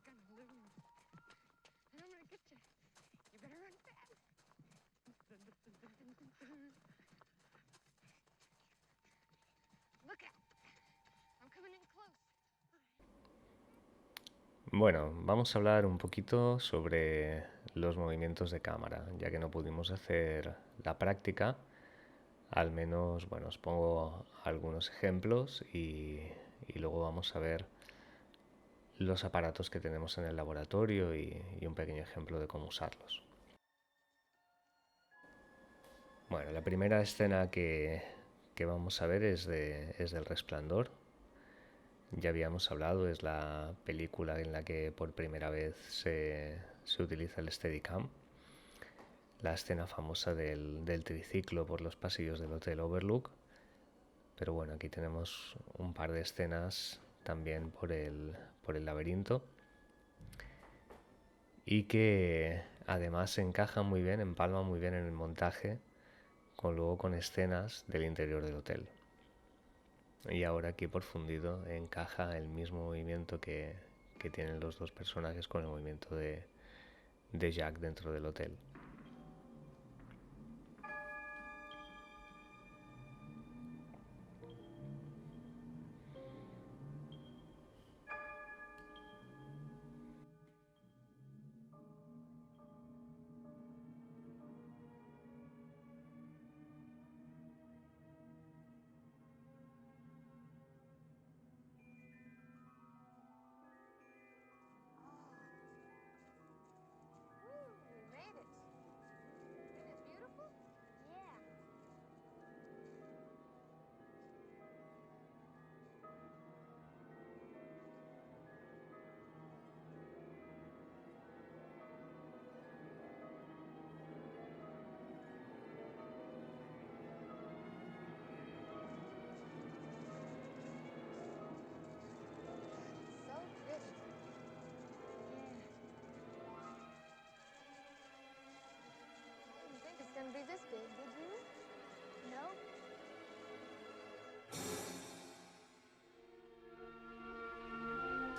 gonna lose. And I'm gonna get you. You better run fast. Look out. I'm coming in close. Bueno, vamos a hablar un poquito sobre los movimientos de cámara, ya que no pudimos hacer la práctica. Al menos, bueno, os pongo algunos ejemplos y luego vamos a ver los aparatos que tenemos en el laboratorio y un pequeño ejemplo de cómo usarlos. Bueno, la primera escena que vamos a ver es del Resplandor. Ya habíamos hablado, es la película en la que por primera vez se utiliza el Steadicam. La escena famosa del triciclo por los pasillos del Hotel Overlook. Pero bueno, aquí tenemos un par de escenas también por el laberinto y que además encajan muy bien, empalman muy bien en el montaje con escenas del interior del hotel. Y ahora aquí por fundido encaja el mismo movimiento que tienen los dos personajes con el movimiento de Jack dentro del hotel. We made it. Isn't it beautiful? Yeah. So pretty. Yeah. I didn't think it's gonna be this big, did you? No.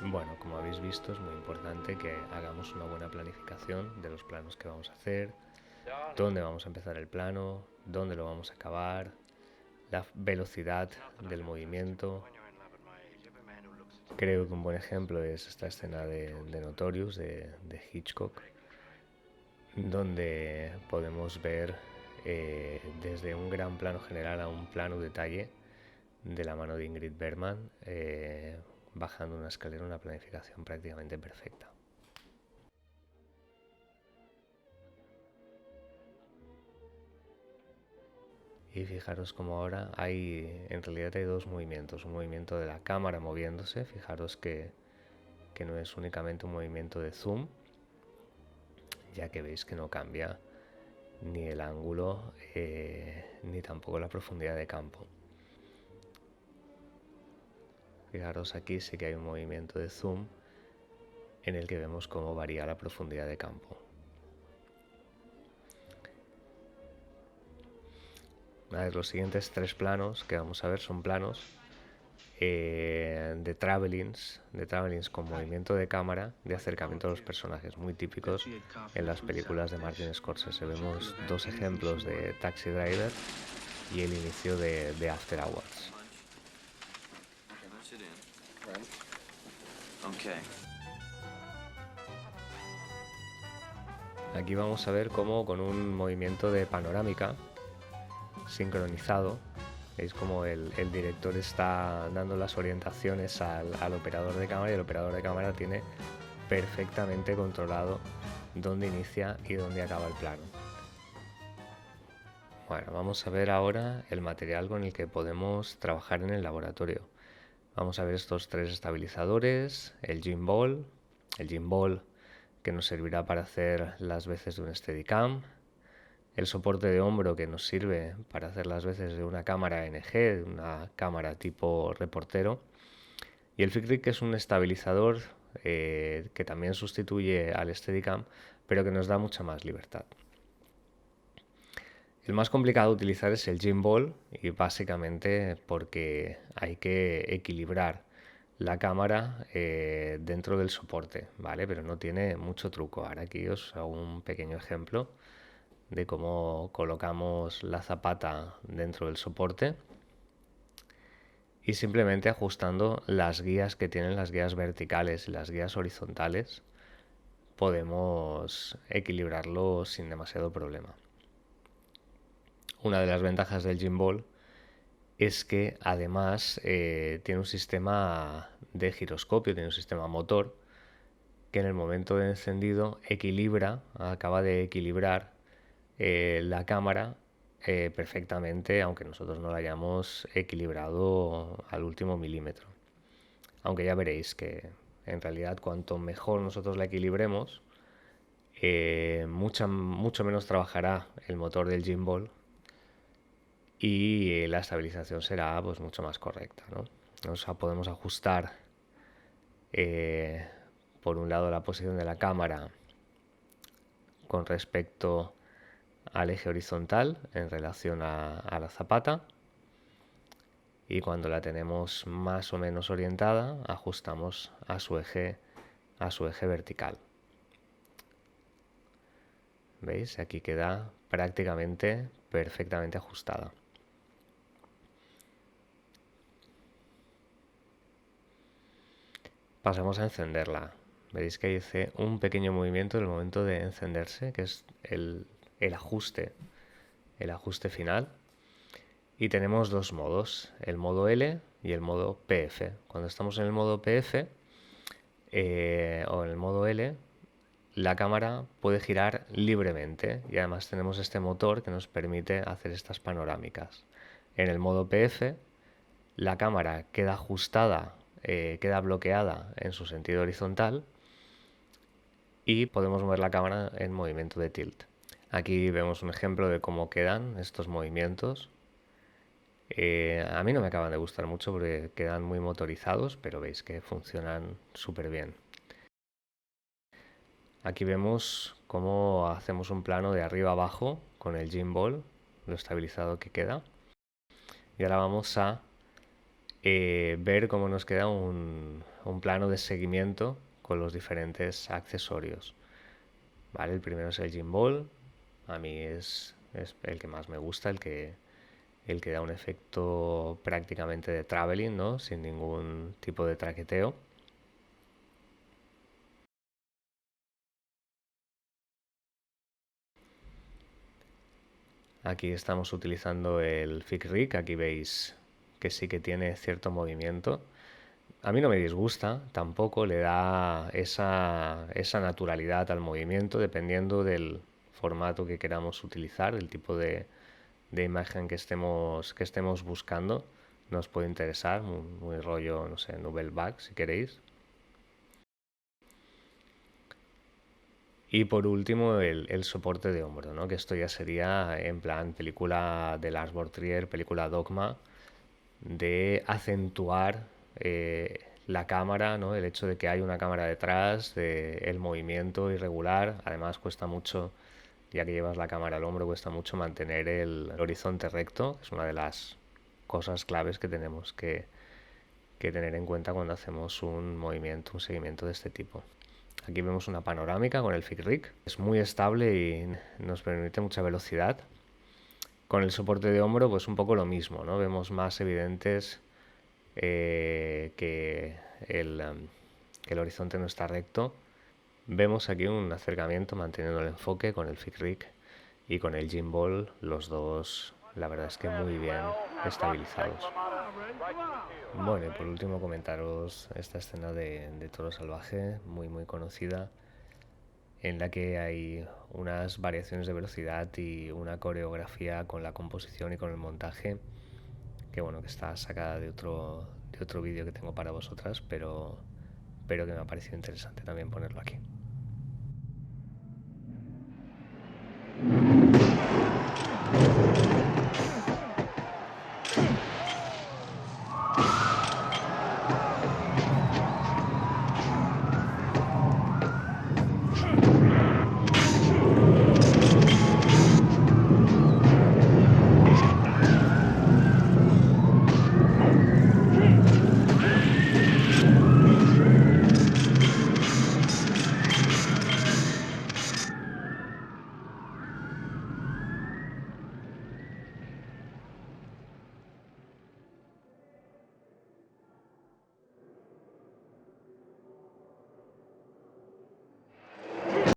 Bueno, como habéis visto, es muy importante que hagamos una buena planificación de los planos que vamos a hacer, dónde vamos a empezar el plano, dónde lo vamos a acabar, la velocidad del movimiento. Creo que un buen ejemplo es esta escena de Notorious de Hitchcock, donde podemos ver desde un gran plano general a un plano detalle de la mano de Ingrid Bergman, bajando una escalera, una planificación prácticamente perfecta. Y fijaros como ahora en realidad hay dos movimientos, un movimiento de la cámara moviéndose, fijaros que no es únicamente un movimiento de zoom, ya que veis que no cambia ni el ángulo ni tampoco la profundidad de campo. Fijaros aquí sí que hay un movimiento de zoom en el que vemos cómo varía la profundidad de campo. Los siguientes tres planos que vamos a ver son planos de travelings con movimiento de cámara de acercamiento a los personajes, muy típicos en las películas de Martin Scorsese. Vemos dos ejemplos de Taxi Driver y el inicio de After Hours. Aquí vamos a ver cómo con un movimiento de panorámica sincronizado, veis como el director está dando las orientaciones al operador de cámara y el operador de cámara tiene perfectamente controlado dónde inicia y dónde acaba el plano. Bueno, vamos a ver ahora el material con el que podemos trabajar en el laboratorio. Vamos a ver estos tres estabilizadores, el gimbal que nos servirá para hacer las veces de un Steadicam, el soporte de hombro que nos sirve para hacer las veces de una cámara NG, de una cámara tipo reportero, y el Flick Rig, que es un estabilizador que también sustituye al Steadicam, pero que nos da mucha más libertad. El más complicado de utilizar es el gimbal, y básicamente porque hay que equilibrar la cámara dentro del soporte, ¿vale? Pero no tiene mucho truco. Ahora aquí os hago un pequeño ejemplo de cómo colocamos la zapata dentro del soporte y simplemente ajustando las guías que tienen las guías verticales y las guías horizontales podemos equilibrarlo sin demasiado problema. Una de las ventajas del gimbal es que además tiene un sistema de giroscopio, tiene un sistema motor que en el momento de encendido acaba de equilibrar la cámara perfectamente, aunque nosotros no la hayamos equilibrado al último milímetro. Aunque ya veréis que en realidad cuanto mejor nosotros la equilibremos, mucho menos trabajará el motor del gimbal y la estabilización será pues mucho más correcta, ¿no? O sea, podemos ajustar por un lado la posición de la cámara con respecto al eje horizontal en relación a la zapata, y cuando la tenemos más o menos orientada ajustamos a su eje vertical. ¿Veis? Aquí queda prácticamente perfectamente ajustada. Pasamos a encenderla. Veréis que hace un pequeño movimiento en el momento de encenderse, que es el ajuste final. Y tenemos dos modos, el modo L y el modo PF. Cuando estamos en el modo PF o en el modo L, la cámara puede girar libremente y además tenemos este motor que nos permite hacer estas panorámicas. En el modo PF, la cámara queda ajustada, queda bloqueada en su sentido horizontal y podemos mover la cámara en movimiento de tilt. Aquí vemos un ejemplo de cómo quedan estos movimientos. A mí no me acaban de gustar mucho porque quedan muy motorizados, pero veis que funcionan súper bien. Aquí vemos cómo hacemos un plano de arriba abajo con el gimbal, lo estabilizado que queda. Y ahora vamos a ver cómo nos queda un plano de seguimiento con los diferentes accesorios. ¿Vale? El primero es el gimbal. A mí es el que más me gusta, el que da un efecto prácticamente de traveling, ¿no? Sin ningún tipo de traqueteo. Aquí estamos utilizando el FICRIC, aquí veis que sí que tiene cierto movimiento. A mí no me disgusta, tampoco le da esa naturalidad al movimiento, dependiendo del formato que queramos utilizar, el tipo de imagen que estemos buscando. Nos puede interesar, muy rollo, no sé, Nouvelle si queréis. Y por último, el soporte de hombro, ¿no? Que esto ya sería en plan película de Lars von Trier, película Dogma, de acentuar la cámara, ¿no? El hecho de que hay una cámara detrás, el movimiento irregular. Además cuesta mucho, ya que llevas la cámara al hombro, cuesta mucho mantener el horizonte recto. Es una de las cosas claves que tenemos que tener en cuenta cuando hacemos un movimiento, un seguimiento de este tipo. Aquí vemos una panorámica con el FICRIC. Es muy estable y nos permite mucha velocidad. Con el soporte de hombro, pues un poco lo mismo, ¿no? Vemos más evidentes que el horizonte no está recto. Vemos aquí un acercamiento manteniendo el enfoque con el FICRIC y con el gimbal, los dos, la verdad es que muy bien estabilizados. Bueno, y por último comentaros esta escena de Toro Salvaje, muy conocida, en la que hay unas variaciones de velocidad y una coreografía con la composición y con el montaje que bueno, que está sacada de otro vídeo que tengo para vosotras, pero que me ha parecido interesante también ponerlo aquí.